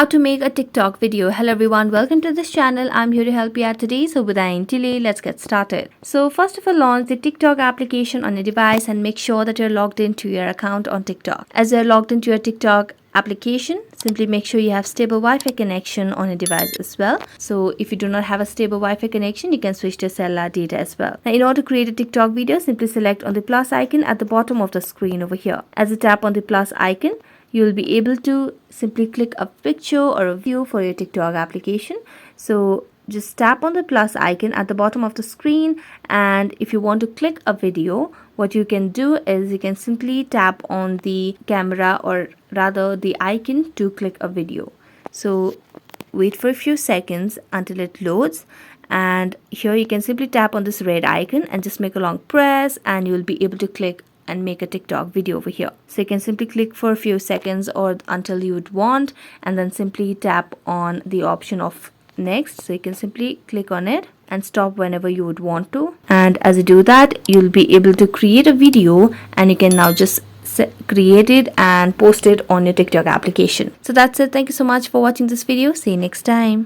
How to make a TikTok video. Hello everyone, welcome to this channel. I'm here to help you out today. So without any delay, let's get started. So first of all, launch the TikTok application on your device and make sure that you're logged into your account on TikTok. As you're logged into your TikTok application, simply make sure you have stable Wi-Fi connection on your device as well. So if you do not have a stable Wi-Fi connection, you can switch to cellular data as well. Now in order to create a TikTok video, simply select on the plus icon at the bottom of the screen over here. As you tap on the plus icon, you will be able to simply click a picture or a view for your TikTok application. So just tap on the plus icon at the bottom of the screen, and if you want to click a video, what you can do is you can simply tap on the camera, or rather the icon, to click a video. So wait for a few seconds until it loads, and here you can simply tap on this red icon and just make a long press, and you will be able to click and make a TikTok video over here. So you can simply click for a few seconds or until you would want, and then simply tap on the option of next. So you can simply click on it and stop whenever you would want to. And as you do that, you'll be able to create a video, and you can now just create it and post it on your TikTok application. So that's it. Thank you so much for watching this video. See you next time.